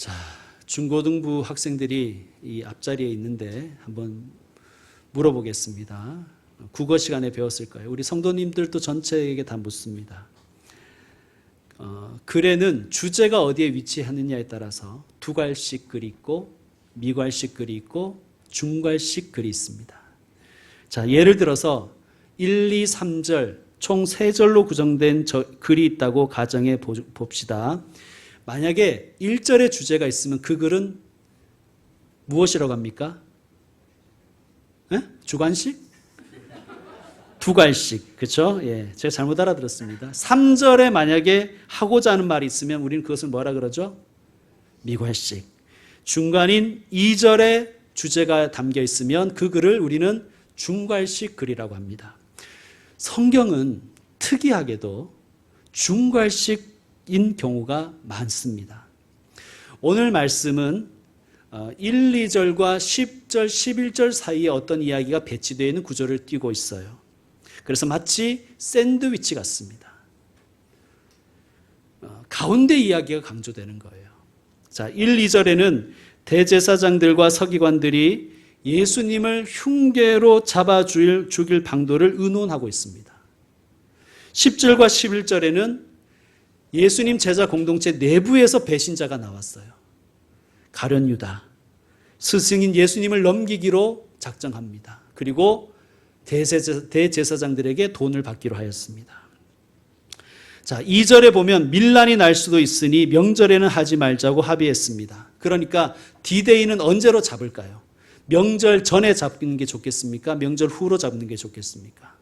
자, 중고등부 학생들이 이 앞자리에 있는데 한번 물어보겠습니다. 국어 시간에 배웠을 거예요. 우리 성도님들도 전체에게 다 묻습니다. 글에는 주제가 어디에 위치하느냐에 따라서 두괄식 글이 있고 미괄식 글이 있고 중괄식 글이 있습니다. 자, 예를 들어서 1, 2, 3절 총 3절로 구성된 글이 있다고 가정해 봅시다. 만약에 1절의 주제가 있으면 그 글은 무엇이라고 합니까? 주관식? 두괄식. 그렇죠? 예, 제가 잘못 알아들었습니다. 3절에 만약에 하고자 하는 말이 있으면 우리는 그것을 뭐라 그러죠? 미괄식. 중간인 2절에 주제가 담겨 있으면 그 글을 우리는 중괄식 글이라고 합니다. 성경은 특이하게도 중괄식인 경우가 많습니다. 오늘 말씀은 1, 2절과 10절, 11절 사이에 어떤 이야기가 배치되어 있는 구조를 띠고 있어요. 그래서 마치 샌드위치 같습니다. 가운데 이야기가 강조되는 거예요. 자, 1, 2절에는 대제사장들과 서기관들이 예수님을 흉계로 잡아 죽일 방도를 의논하고 있습니다. 10절과 11절에는 예수님 제자 공동체 내부에서 배신자가 나왔어요. 가룟 유다, 스승인 예수님을 넘기기로 작정합니다. 그리고 대제사장들에게 돈을 받기로 하였습니다. 자, 2절에 보면 밀란이 날 수도 있으니 명절에는 하지 말자고 합의했습니다. 그러니까 디데이는 언제로 잡을까요? 명절 전에 잡는 게 좋겠습니까? 명절 후로 잡는 게 좋겠습니까?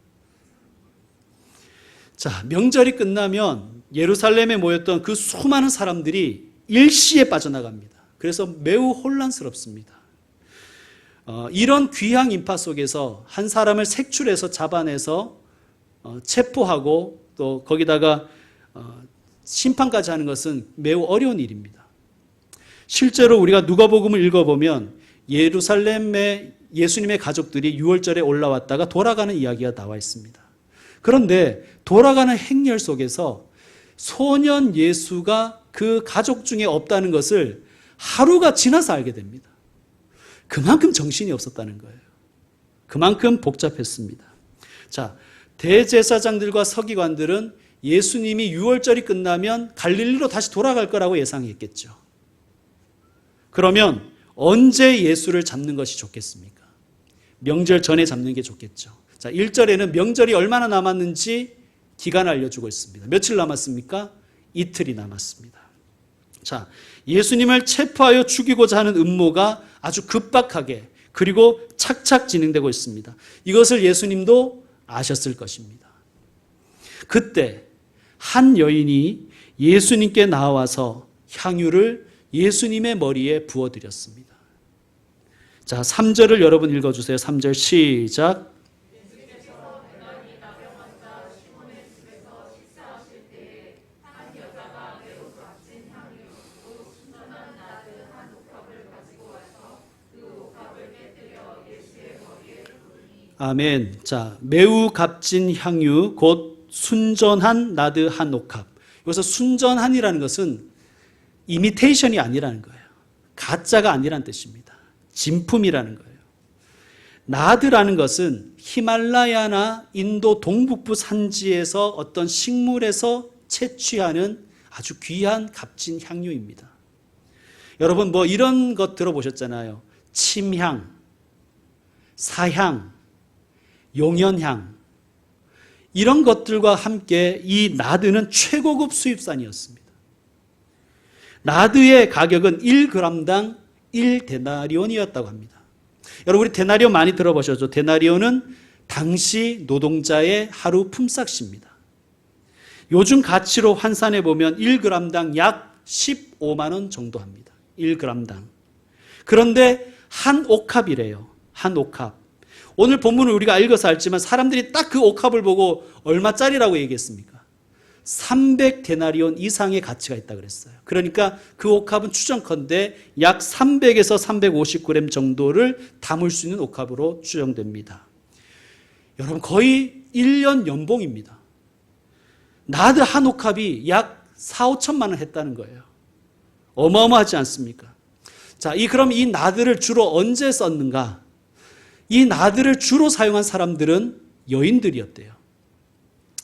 자, 명절이 끝나면 예루살렘에 모였던 그 수많은 사람들이 일시에 빠져나갑니다. 그래서 매우 혼란스럽습니다. 이런 귀향 인파 속에서 한 사람을 색출해서 잡아내서 체포하고 또 거기다가 심판까지 하는 것은 매우 어려운 일입니다. 실제로 우리가 누가복음을 읽어보면 예루살렘에 예수님의 가족들이 유월절에 올라왔다가 돌아가는 이야기가 나와 있습니다. 그런데 돌아가는 행렬 속에서 소년 예수가 그 가족 중에 없다는 것을 하루가 지나서 알게 됩니다. 그만큼 정신이 없었다는 거예요. 그만큼 복잡했습니다. 자, 대제사장들과 서기관들은 예수님이 유월절이 끝나면 갈릴리로 다시 돌아갈 거라고 예상했겠죠. 그러면 언제 예수를 잡는 것이 좋겠습니까? 명절 전에 잡는 게 좋겠죠. 자, 1절에는 명절이 얼마나 남았는지 기간을 알려주고 있습니다. 며칠 남았습니까? 이틀이 남았습니다. 자, 예수님을 체포하여 죽이고자 하는 음모가 아주 급박하게 그리고 착착 진행되고 있습니다. 이것을 예수님도 아셨을 것입니다. 그때 한 여인이 예수님께 나와서 향유를 예수님의 머리에 부어드렸습니다. 자, 3절을 여러분 읽어주세요. 3절 시작. 아멘. 자, 매우 값진 향유 곧 순전한 나드 한 옥합. 여기서 순전한이라는 것은 이미테이션이 아니라는 거예요. 가짜가 아니라는 뜻입니다. 진품이라는 거예요. 나드라는 것은 히말라야나 인도 동북부 산지에서 어떤 식물에서 채취하는 아주 귀한 값진 향유입니다. 여러분 뭐 이런 것 들어보셨잖아요. 침향, 사향, 용연향 이런 것들과 함께 이 나드는 최고급 수입산이었습니다. 나드의 가격은 1g당 1데나리온이었다고 합니다. 여러분 우리 데나리온 많이 들어보셨죠? 데나리온은 당시 노동자의 하루 품삯입니다. 요즘 가치로 환산해 보면 1g당 약 15만 원 정도 합니다. 1g당. 그런데 한 옥합이래요. 한 옥합. 오늘 본문을 우리가 읽어서 알지만 사람들이 딱 그 옥합을 보고 얼마짜리라고 얘기했습니까? 300데나리온 이상의 가치가 있다고 그랬어요. 그러니까 그 옥합은 추정컨대 약 300에서 350g 정도를 담을 수 있는 옥합으로 추정됩니다. 여러분 거의 1년 연봉입니다. 나드 한 옥합이 약 4, 5천만 원 했다는 거예요. 어마어마하지 않습니까? 자, 그럼 이 나들을 주로 언제 썼는가? 이 나들을 주로 사용한 사람들은 여인들이었대요.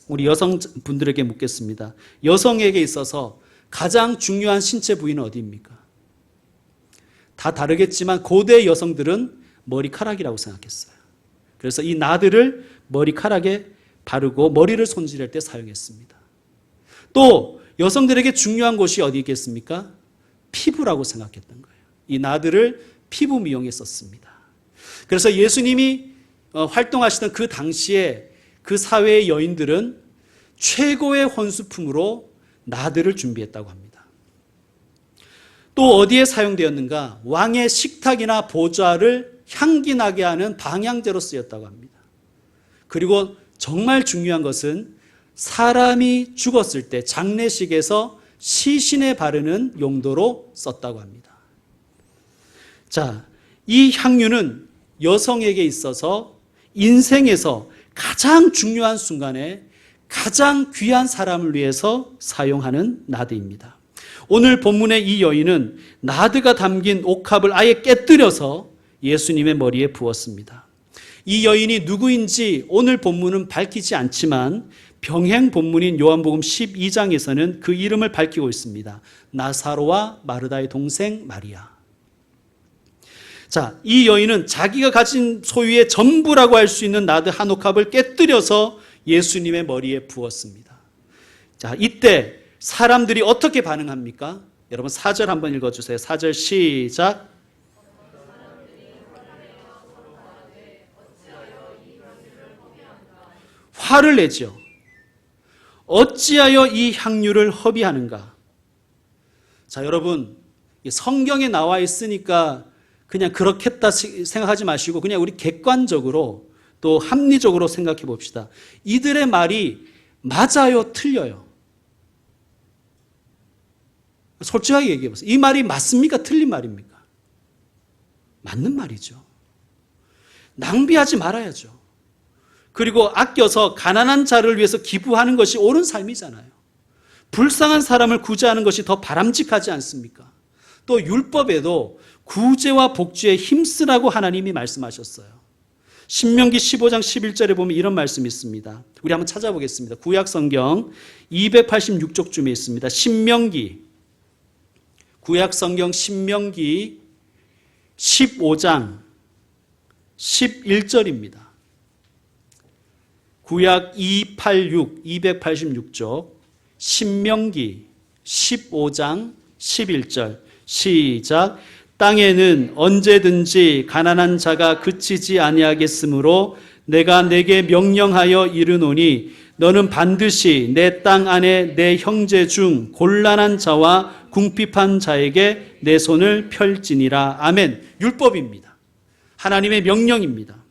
우리 여성분들에게 묻겠습니다. 여성에게 있어서 가장 중요한 신체 부위는 어디입니까? 다 다르겠지만 고대 여성들은 머리카락이라고 생각했어요. 그래서 이 나들을 머리카락에 바르고 머리를 손질할 때 사용했습니다. 또 여성들에게 중요한 곳이 어디 있겠습니까? 피부라고 생각했던 거예요. 이 나들을 피부 미용에 썼습니다. 그래서 예수님이 활동하시던 그 당시에 그 사회의 여인들은 최고의 혼수품으로 나들을 준비했다고 합니다. 또 어디에 사용되었는가? 왕의 식탁이나 보좌를 향기 나게 하는 방향제로 쓰였다고 합니다. 그리고 정말 중요한 것은 사람이 죽었을 때 장례식에서 시신에 바르는 용도로 썼다고 합니다. 자, 이 향유는 여성에게 있어서 인생에서 가장 중요한 순간에 가장 귀한 사람을 위해서 사용하는 나드입니다. 오늘 본문의 이 여인은 나드가 담긴 옥합을 아예 깨뜨려서 예수님의 머리에 부었습니다. 이 여인이 누구인지 오늘 본문은 밝히지 않지만 병행 본문인 요한복음 12장에서는 그 이름을 밝히고 있습니다. 나사로와 마르다의 동생 마리아. 자, 이 여인은 자기가 가진 소유의 전부라고 할 수 있는 나드 한 옥합을 깨뜨려서 예수님의 머리에 부었습니다. 자, 이때 사람들이 어떻게 반응합니까? 여러분 4절 한번 읽어주세요. 4절 시작. 화를 내죠. 어찌하여 이 향유를 허비하는가? 자, 여러분 성경에 나와 있으니까 그냥 그렇겠다 생각하지 마시고 그냥 우리 객관적으로 또 합리적으로 생각해 봅시다. 이들의 말이 맞아요, 틀려요? 솔직하게 얘기해 보세요. 이 말이 맞습니까? 틀린 말입니까? 맞는 말이죠. 낭비하지 말아야죠. 그리고 아껴서 가난한 자를 위해서 기부하는 것이 옳은 삶이잖아요. 불쌍한 사람을 구제하는 것이 더 바람직하지 않습니까? 또 율법에도 구제와 복주에 힘쓰라고 하나님이 말씀하셨어요. 신명기 15장 11절에 보면 이런 말씀이 있습니다. 우리 한번 찾아보겠습니다. 구약 성경 286쪽쯤에 있습니다. 구약 성경 신명기 15장 11절입니다. 구약 286쪽 신명기 15장 11절 시작. 땅에는 언제든지 가난한 자가 그치지 아니하겠으므로 내가 내게 명령하여 이르노니 너는 반드시 내 땅 안에 내 형제 중 곤란한 자와 궁핍한 자에게 내 손을 펼지니라. 아멘. 율법입니다. 하나님의 명령입니다.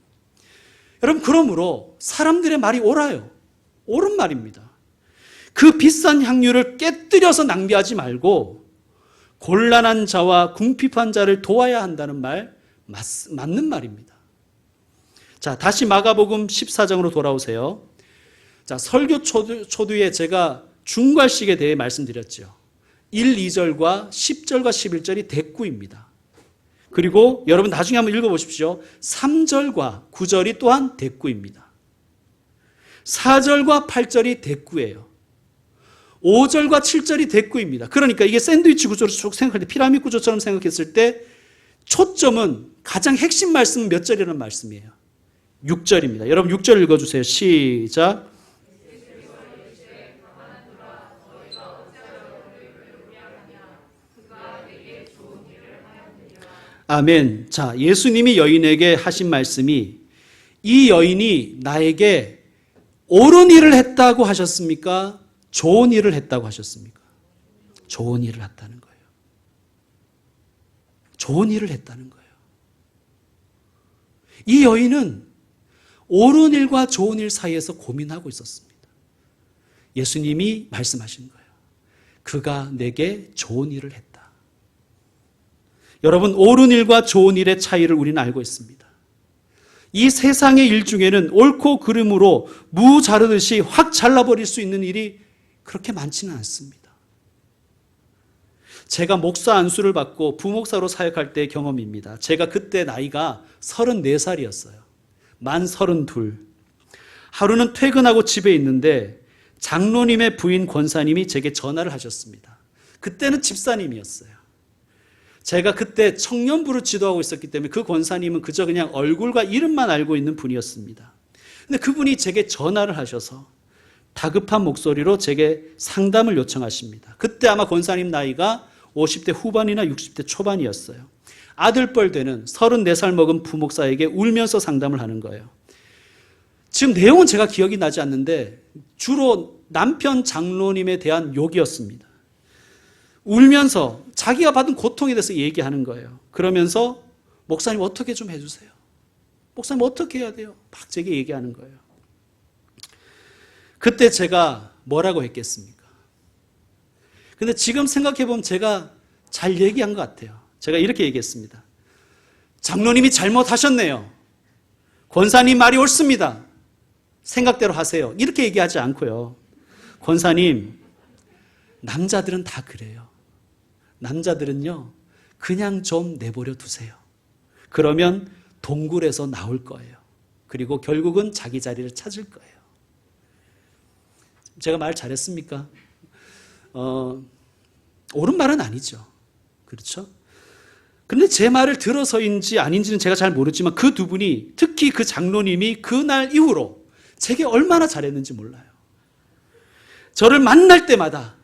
여러분, 그러므로 사람들의 말이 옳아요. 옳은 말입니다. 그 비싼 향유를 깨뜨려서 낭비하지 말고 곤란한 자와 궁핍한 자를 도와야 한다는 말 맞는 말입니다. 자, 다시 마가복음 14장으로 돌아오세요. 자, 설교 초두에 제가 중괄식에 대해 말씀드렸죠. 1, 2절과 10절과 11절이 대꾸입니다. 그리고 여러분 나중에 한번 읽어보십시오. 3절과 9절이 또한 대꾸입니다. 4절과 8절이 대꾸예요. 5절과 7절이 대꾸입니다. 그러니까 이게 샌드위치 구조로 쭉 생각할 때 피라미드 구조처럼 생각했을 때 초점은 가장 핵심 말씀은 몇 절이라는 말씀이에요? 6절입니다. 여러분 6절 읽어주세요. 시작. 아멘. 자, 예수님이 여인에게 하신 말씀이 이 여인이 나에게 옳은 일을 했다고 하셨습니까? 좋은 일을 했다고 하셨습니까? 좋은 일을 했다는 거예요. 좋은 일을 했다는 거예요. 이 여인은 옳은 일과 좋은 일 사이에서 고민하고 있었습니다. 예수님이 말씀하신 거예요. 그가 내게 좋은 일을 했다. 여러분, 옳은 일과 좋은 일의 차이를 우리는 알고 있습니다. 이 세상의 일 중에는 옳고 그름으로 무 자르듯이 확 잘라버릴 수 있는 일이 그렇게 많지는 않습니다. 제가 목사 안수를 받고 부목사로 사역할 때의 경험입니다. 제가 그때 나이가 34살이었어요. 만 32. 하루는 퇴근하고 집에 있는데 장로님의 부인 권사님이 제게 전화를 하셨습니다. 그때는 집사님이었어요. 제가 그때 청년부를 지도하고 있었기 때문에 그 권사님은 그저 그냥 얼굴과 이름만 알고 있는 분이었습니다. 근데 그분이 제게 전화를 하셔서 다급한 목소리로 제게 상담을 요청하십니다. 그때 아마 권사님 나이가 50대 후반이나 60대 초반이었어요. 아들뻘 되는 34살 먹은 부목사에게 울면서 상담을 하는 거예요. 지금 내용은 제가 기억이 나지 않는데 주로 남편 장로님에 대한 욕이었습니다. 울면서 자기가 받은 고통에 대해서 얘기하는 거예요. 그러면서 목사님 어떻게 좀 해주세요. 목사님 어떻게 해야 돼요? 막 제게 얘기하는 거예요. 그때 제가 뭐라고 했겠습니까? 근데 지금 생각해보면 제가 잘 얘기한 것 같아요. 제가 이렇게 얘기했습니다. 장로님이 잘못하셨네요. 권사님 말이 옳습니다. 생각대로 하세요. 이렇게 얘기하지 않고요. 권사님, 남자들은 다 그래요. 남자들은요, 그냥 좀 내버려 두세요. 그러면 동굴에서 나올 거예요. 그리고 결국은 자기 자리를 찾을 거예요. 제가 말 잘했습니까? 옳은 말은 아니죠. 그렇죠? 그런데 제 말을 들어서인지 아닌지는 제가 잘 모르지만 그 두 분이, 특히 그 장로님이 그날 이후로 제게 얼마나 잘했는지 몰라요. 저를 만날 때마다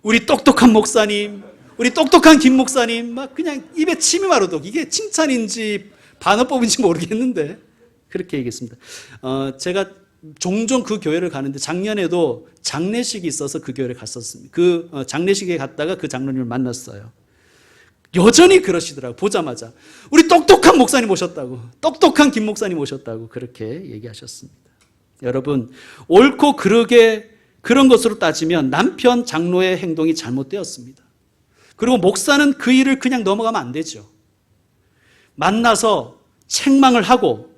우리 똑똑한 목사님, 우리 똑똑한 김 목사님, 막 그냥 입에 침이 마르도록, 이게 칭찬인지 반어법인지 모르겠는데 그렇게 얘기했습니다. 제가 종종 그 교회를 가는데 작년에도 장례식이 있어서 그 교회를 갔었습니다. 그 장례식에 갔다가 그 장로님을 만났어요. 여전히 그러시더라고요. 보자마자 우리 똑똑한 목사님 오셨다고, 똑똑한 김 목사님 오셨다고 그렇게 얘기하셨습니다. 여러분, 옳고 그르게 그런 것으로 따지면 남편 장로의 행동이 잘못되었습니다. 그리고 목사는 그 일을 그냥 넘어가면 안 되죠. 만나서 책망을 하고,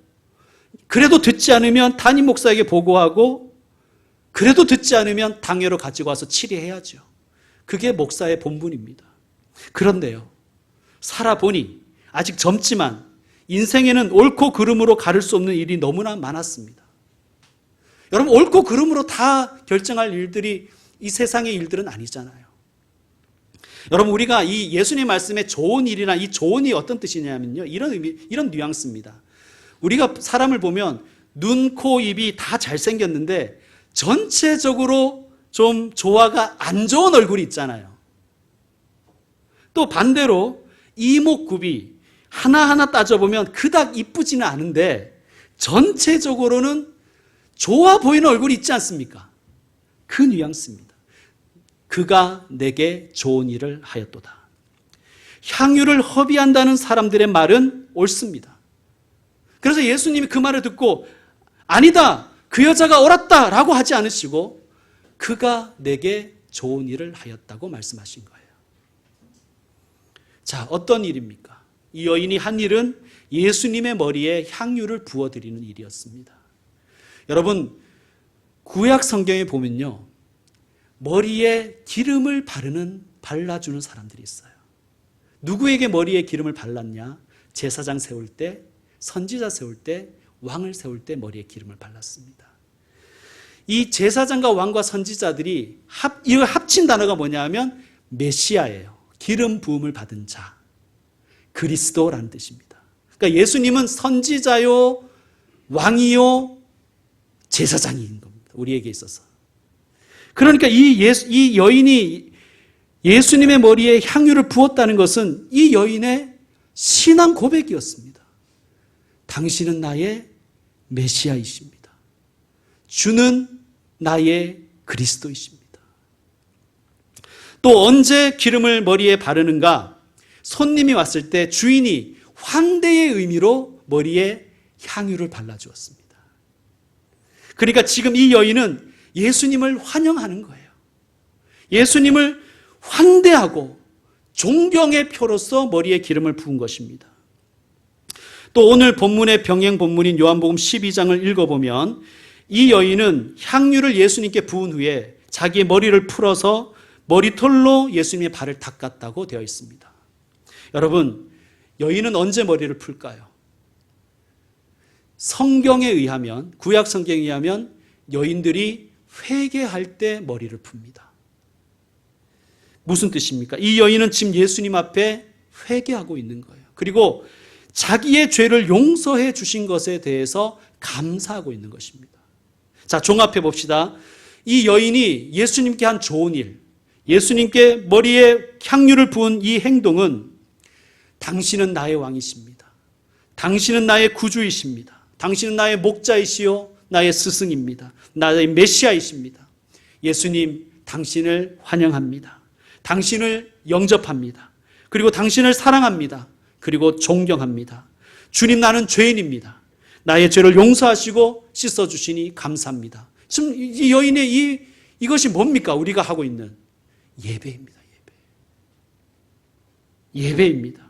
그래도 듣지 않으면 담임 목사에게 보고하고, 그래도 듣지 않으면 당회로 가지고 와서 치리해야죠. 그게 목사의 본분입니다. 그런데요, 살아보니 아직 젊지만 인생에는 옳고 그름으로 가를 수 없는 일이 너무나 많았습니다. 여러분, 옳고 그름으로 다 결정할 일들이 이 세상의 일들은 아니잖아요. 여러분, 우리가 이 예수님 말씀의 좋은 일이나 이 좋은이 어떤 뜻이냐면요, 이런 의미, 이런 뉘앙스입니다. 우리가 사람을 보면 눈, 코, 입이 다 잘생겼는데 전체적으로 좀 조화가 안 좋은 얼굴이 있잖아요. 또 반대로 이목구비 하나하나 따져보면 그닥 이쁘지는 않은데 전체적으로는 좋아 보이는 얼굴이 있지 않습니까? 그 뉘앙스입니다. 그가 내게 좋은 일을 하였도다. 향유를 허비한다는 사람들의 말은 옳습니다. 그래서 예수님이 그 말을 듣고 아니다, 그 여자가 옳았다 라고 하지 않으시고 그가 내게 좋은 일을 하였다고 말씀하신 거예요. 자, 어떤 일입니까? 이 여인이 한 일은 예수님의 머리에 향유를 부어드리는 일이었습니다. 여러분, 구약 성경에 보면요, 머리에 기름을 발라주는 사람들이 있어요. 누구에게 머리에 기름을 발랐냐? 제사장 세울 때, 선지자 세울 때, 왕을 세울 때 머리에 기름을 발랐습니다. 이 제사장과 왕과 선지자들이 이거 합친 단어가 뭐냐 하면 메시아예요. 기름 부음을 받은 자, 그리스도라는 뜻입니다. 그러니까 예수님은 선지자요, 왕이요, 제사장인 겁니다. 우리에게 있어서. 그러니까 이 여인이 예수님의 머리에 향유를 부었다는 것은 이 여인의 신앙 고백이었습니다. 당신은 나의 메시아이십니다. 주는 나의 그리스도이십니다. 또 언제 기름을 머리에 바르는가? 손님이 왔을 때 주인이 환대의 의미로 머리에 향유를 발라주었습니다. 그러니까 지금 이 여인은 예수님을 환영하는 거예요. 예수님을 환대하고 존경의 표로서 머리에 기름을 부은 것입니다. 또 오늘 본문의 병행 본문인 요한복음 12장을 읽어보면 이 여인은 향유를 예수님께 부은 후에 자기의 머리를 풀어서 머리털로 예수님의 발을 닦았다고 되어 있습니다. 여러분, 여인은 언제 머리를 풀까요? 성경에 의하면, 구약 성경에 의하면 여인들이 회개할 때 머리를 풉니다. 무슨 뜻입니까? 이 여인은 지금 예수님 앞에 회개하고 있는 거예요. 그리고 자기의 죄를 용서해 주신 것에 대해서 감사하고 있는 것입니다. 자, 종합해 봅시다. 이 여인이 예수님께 한 좋은 일, 예수님께 머리에 향유를 부은 이 행동은 당신은 나의 왕이십니다. 당신은 나의 구주이십니다. 당신은 나의 목자이시요 나의 스승입니다. 나의 메시아이십니다. 예수님, 당신을 환영합니다. 당신을 영접합니다. 그리고 당신을 사랑합니다. 그리고 존경합니다. 주님, 나는 죄인입니다. 나의 죄를 용서하시고 씻어주시니 감사합니다. 지금 이 여인의 이것이 뭡니까? 우리가 하고 있는 예배입니다. 예배입니다.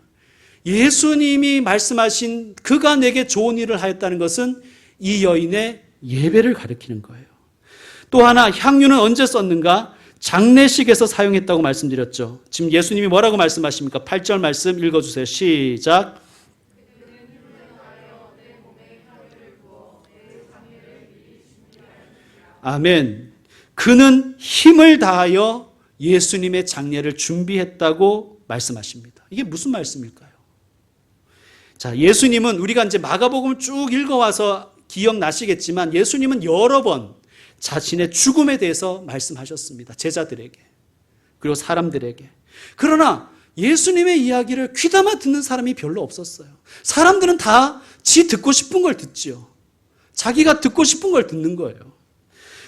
예수님이 말씀하신 그가 내게 좋은 일을 하였다는 것은 이 여인의 예배를 가리키는 거예요. 또 하나, 향유는 언제 썼는가? 장례식에서 사용했다고 말씀드렸죠. 지금 예수님이 뭐라고 말씀하십니까? 8절 말씀 읽어주세요. 시작. 아멘. 그는 힘을 다하여 예수님의 장례를 준비했다고 말씀하십니다. 이게 무슨 말씀일까요? 자, 예수님은 우리가 이제 마가복음을 쭉 읽어와서 기억나시겠지만 예수님은 여러 번 자신의 죽음에 대해서 말씀하셨습니다. 제자들에게, 그리고 사람들에게. 그러나 예수님의 이야기를 귀담아 듣는 사람이 별로 없었어요. 사람들은 다 지 듣고 싶은 걸 듣지요. 자기가 듣고 싶은 걸 듣는 거예요.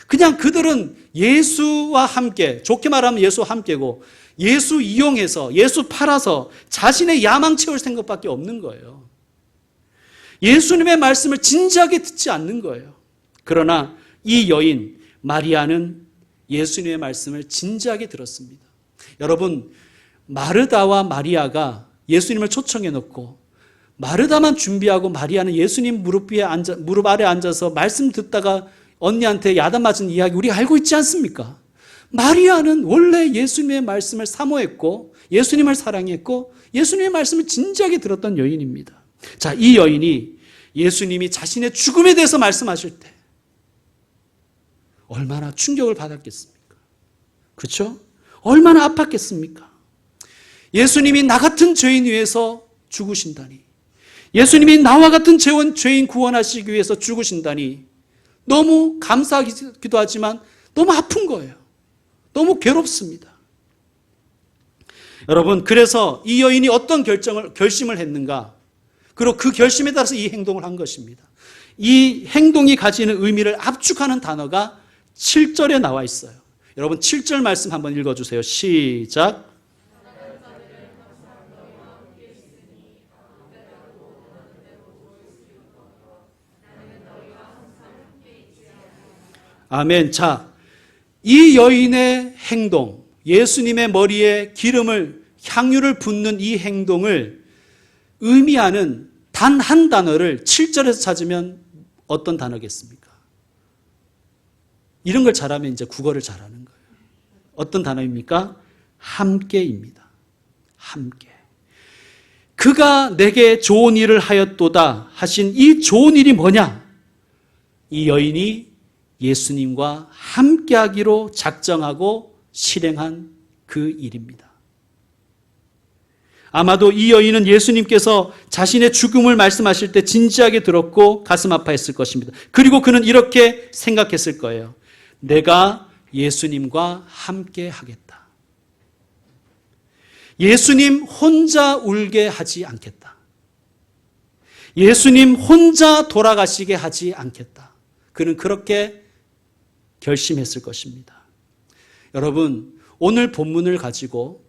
그냥 그들은 예수와 함께, 좋게 말하면 예수와 함께고, 예수 이용해서, 예수 팔아서 자신의 야망 채울 생각밖에 없는 거예요. 예수님의 말씀을 진지하게 듣지 않는 거예요. 그러나 이 여인 마리아는 예수님의 말씀을 진지하게 들었습니다. 여러분, 마르다와 마리아가 예수님을 초청해 놓고 마르다만 준비하고 마리아는 예수님 무릎 아래 앉아서 말씀 듣다가 언니한테 야단 맞은 이야기 우리가 알고 있지 않습니까? 마리아는 원래 예수님의 말씀을 사모했고 예수님을 사랑했고 예수님의 말씀을 진지하게 들었던 여인입니다. 자, 이 여인이 예수님이 자신의 죽음에 대해서 말씀하실 때 얼마나 충격을 받았겠습니까? 그렇죠? 얼마나 아팠겠습니까? 예수님이 나 같은 죄인 위해서 죽으신다니, 예수님이 나와 같은 죄인 구원하시기 위해서 죽으신다니 너무 감사하기도 하지만 너무 아픈 거예요. 너무 괴롭습니다. 여러분, 그래서 이 여인이 어떤 결심을 했는가? 그리고 그 결심에 따라서 이 행동을 한 것입니다. 이 행동이 가지는 의미를 압축하는 단어가 7절에 나와 있어요. 여러분, 7절 말씀 한번 읽어주세요. 시작. 아멘. 자, 이 여인의 행동, 예수님의 머리에 향유를 붓는 이 행동을 의미하는 단 한 단어를 7절에서 찾으면 어떤 단어겠습니까? 이런 걸 잘하면 이제 국어를 잘하는 거예요. 어떤 단어입니까? 함께입니다. 함께. 그가 내게 좋은 일을 하였도다 하신 이 좋은 일이 뭐냐? 이 여인이 예수님과 함께하기로 작정하고 실행한 그 일입니다. 아마도 이 여인은 예수님께서 자신의 죽음을 말씀하실 때 진지하게 들었고 가슴 아파했을 것입니다. 그리고 그는 이렇게 생각했을 거예요. 내가 예수님과 함께 하겠다. 예수님 혼자 울게 하지 않겠다. 예수님 혼자 돌아가시게 하지 않겠다. 그는 그렇게 결심했을 것입니다. 여러분, 오늘 본문을 가지고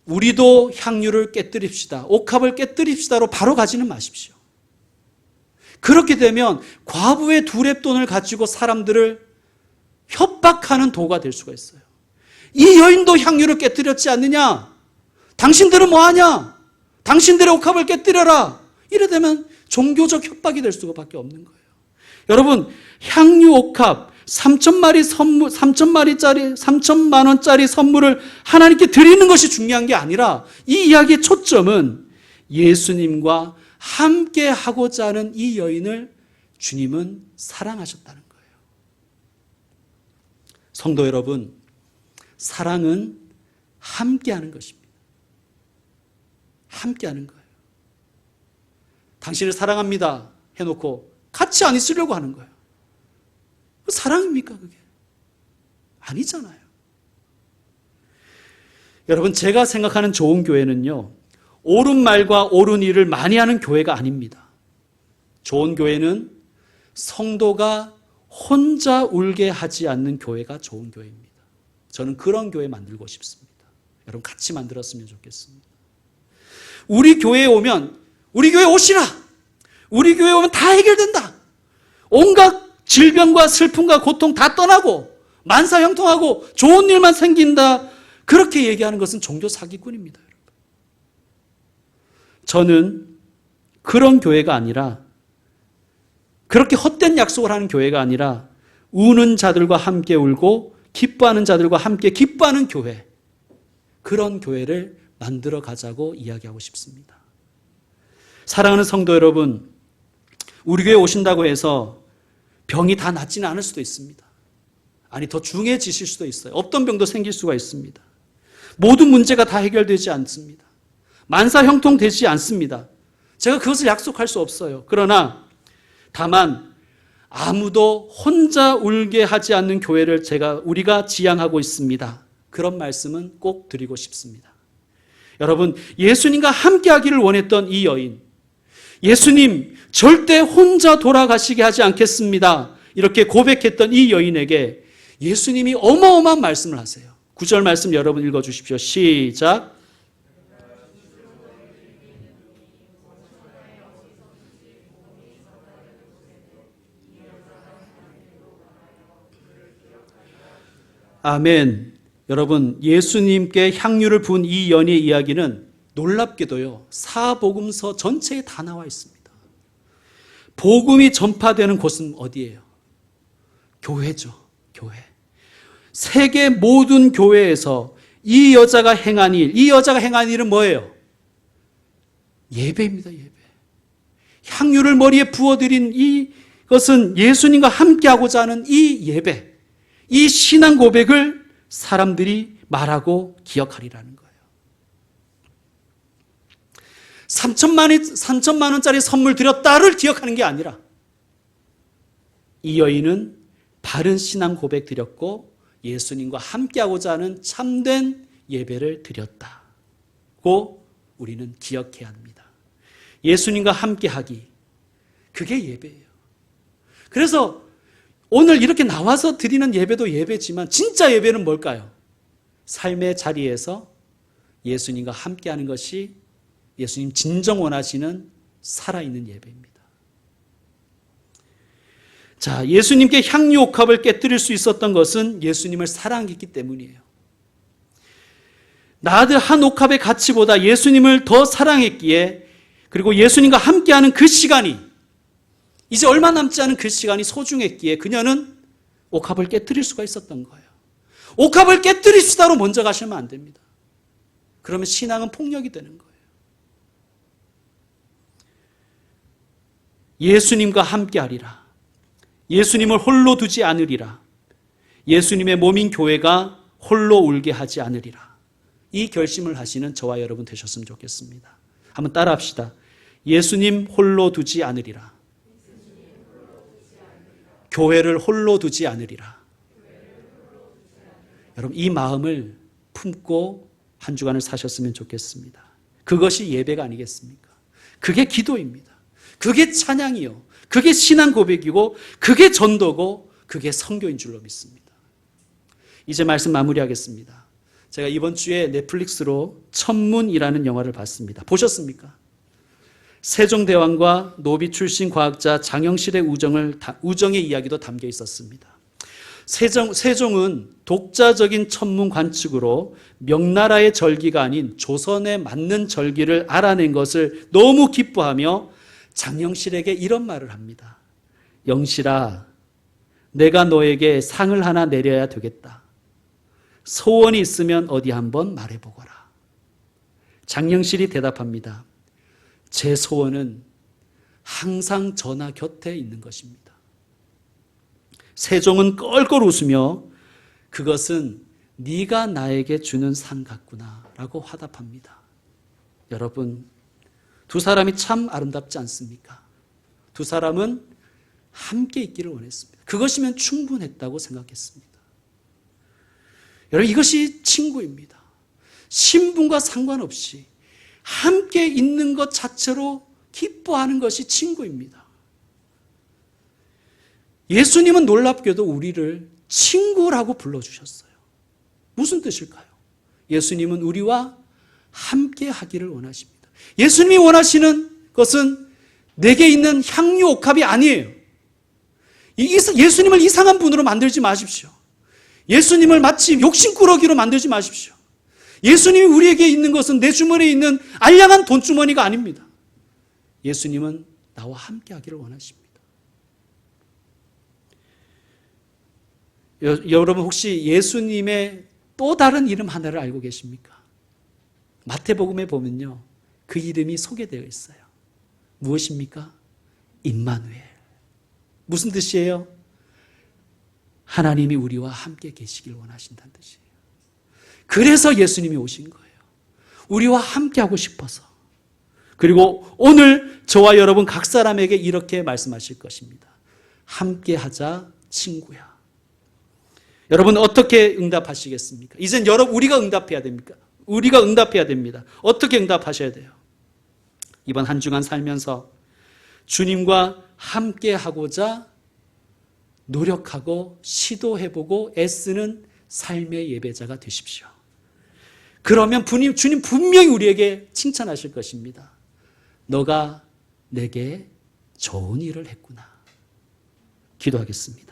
우리도 향유를 깨뜨립시다, 옥합을 깨뜨립시다로 바로 가지는 마십시오. 그렇게 되면 과부의 두렙돈을 가지고 사람들을 협박하는 도가 될 수가 있어요. 이 여인도 향유를 깨뜨렸지 않느냐? 당신들은 뭐하냐? 당신들의 옥합을 깨뜨려라. 이래 되면 종교적 협박이 될 수밖에 없는 거예요. 여러분, 향유 옥합, 3천만 원짜리 선물을 하나님께 드리는 것이 중요한 게 아니라 이 이야기의 초점은 예수님과 함께 하고자 하는 이 여인을 주님은 사랑하셨다는 거예요. 성도 여러분, 사랑은 함께 하는 것입니다. 함께 하는 거예요. 당신을 사랑합니다 해놓고 같이 안 있으려고 하는 거예요. 사랑입니까 그게? 아니잖아요. 여러분, 제가 생각하는 좋은 교회는요, 옳은 말과 옳은 일을 많이 하는 교회가 아닙니다. 좋은 교회는 성도가 혼자 울게 하지 않는 교회가 좋은 교회입니다. 저는 그런 교회 만들고 싶습니다. 여러분 같이 만들었으면 좋겠습니다. 우리 교회에 오면, 우리 교회 오시라! 우리 교회에 오면 다 해결된다! 온갖 질병과 슬픔과 고통 다 떠나고 만사형통하고 좋은 일만 생긴다. 그렇게 얘기하는 것은 종교 사기꾼입니다. 여러분. 저는 그런 교회가 아니라, 그렇게 헛된 약속을 하는 교회가 아니라 우는 자들과 함께 울고 기뻐하는 자들과 함께 기뻐하는 교회, 그런 교회를 만들어 가자고 이야기하고 싶습니다. 사랑하는 성도 여러분, 우리 교회 오신다고 해서 병이 다 낫지는 않을 수도 있습니다. 아니, 더 중해지실 수도 있어요. 없던 병도 생길 수가 있습니다. 모든 문제가 다 해결되지 않습니다. 만사형통되지 않습니다. 제가 그것을 약속할 수 없어요. 그러나 다만 아무도 혼자 울게 하지 않는 교회를 우리가 지향하고 있습니다. 그런 말씀은 꼭 드리고 싶습니다. 여러분, 예수님과 함께 하기를 원했던 이 여인, 예수님 절대 혼자 돌아가시게 하지 않겠습니다, 이렇게 고백했던 이 여인에게 예수님이 어마어마한 말씀을 하세요. 9절 말씀 여러분 읽어주십시오. 시작. 아멘. 여러분, 예수님께 향유를 부은 이 여인의 이야기는 놀랍게도요, 사복음서 전체에 다 나와 있습니다. 복음이 전파되는 곳은 어디예요? 교회죠. 교회. 세계 모든 교회에서 이 여자가 행한 일은 뭐예요? 예배입니다. 예배. 향유를 머리에 부어드린 이것은 예수님과 함께하고자 하는 이 예배, 이 신앙 고백을 사람들이 말하고 기억하리라는 거예요. 3천만 원짜리 선물 드렸다를 기억하는 게 아니라 이 여인은 바른 신앙 고백 드렸고 예수님과 함께하고자 하는 참된 예배를 드렸다고 우리는 기억해야 합니다. 예수님과 함께하기, 그게 예배예요. 그래서 오늘 이렇게 나와서 드리는 예배도 예배지만 진짜 예배는 뭘까요? 삶의 자리에서 예수님과 함께하는 것이 예수님 진정 원하시는 살아있는 예배입니다. 자, 예수님께 향유 옥합을 깨뜨릴 수 있었던 것은 예수님을 사랑했기 때문이에요. 나들 한 옥합의 가치보다 예수님을 더 사랑했기에, 그리고 예수님과 함께하는 그 시간이, 이제 얼마 남지 않은 그 시간이 소중했기에 그녀는 옥합을 깨뜨릴 수가 있었던 거예요. 옥합을 깨뜨리시다로 먼저 가시면 안 됩니다. 그러면 신앙은 폭력이 되는 거예요. 예수님과 함께하리라. 예수님을 홀로 두지 않으리라. 예수님의 몸인 교회가 홀로 울게 하지 않으리라. 이 결심을 하시는 저와 여러분 되셨으면 좋겠습니다. 한번 따라 합시다. 예수님 홀로 두지 않으리라. 교회를 홀로 두지 않으리라. 여러분, 이 마음을 품고 한 주간을 사셨으면 좋겠습니다. 그것이 예배가 아니겠습니까? 그게 기도입니다. 그게 찬양이요, 그게 신앙 고백이고, 그게 전도고, 그게 선교인 줄로 믿습니다. 이제 말씀 마무리하겠습니다. 제가 이번 주에 넷플릭스로 천문이라는 영화를 봤습니다. 보셨습니까? 세종대왕과 노비 출신 과학자 장영실의 우정의 이야기도 담겨 있었습니다. 세종은 독자적인 천문 관측으로 명나라의 절기가 아닌 조선에 맞는 절기를 알아낸 것을 너무 기뻐하며 장영실에게 이런 말을 합니다. 영실아, 내가 너에게 상을 하나 내려야 되겠다. 소원이 있으면 어디 한번 말해보거라. 장영실이 대답합니다. 제 소원은 항상 전하 곁에 있는 것입니다. 세종은 껄껄 웃으며 그것은 네가 나에게 주는 상 같구나 라고 화답합니다. 여러분, 두 사람이 참 아름답지 않습니까? 두 사람은 함께 있기를 원했습니다. 그것이면 충분했다고 생각했습니다. 여러분, 이것이 친구입니다. 신분과 상관없이 함께 있는 것 자체로 기뻐하는 것이 친구입니다. 예수님은 놀랍게도 우리를 친구라고 불러주셨어요. 무슨 뜻일까요? 예수님은 우리와 함께 하기를 원하십니다. 예수님이 원하시는 것은 내게 있는 향유 옥합이 아니에요. 예수님을 이상한 분으로 만들지 마십시오. 예수님을 마치 욕심꾸러기로 만들지 마십시오. 예수님이 우리에게 있는 것은 내 주머니에 있는 알량한 돈주머니가 아닙니다. 예수님은 나와 함께 하기를 원하십니다. 여러분, 혹시 예수님의 또 다른 이름 하나를 알고 계십니까? 마태복음에 보면요, 그 이름이 소개되어 있어요. 무엇입니까? 임마누엘. 무슨 뜻이에요? 하나님이 우리와 함께 계시길 원하신다는 뜻이에요. 그래서 예수님이 오신 거예요. 우리와 함께 하고 싶어서. 그리고 오늘 저와 여러분 각 사람에게 이렇게 말씀하실 것입니다. 함께 하자, 친구야. 여러분, 어떻게 응답하시겠습니까? 이젠 우리가 응답해야 됩니까? 우리가 응답해야 됩니다. 어떻게 응답하셔야 돼요? 이번 한 주간 살면서 주님과 함께 하고자 노력하고 시도해보고 애쓰는 삶의 예배자가 되십시오. 그러면 주님 분명히 우리에게 칭찬하실 것입니다. 너가 내게 좋은 일을 했구나. 기도하겠습니다.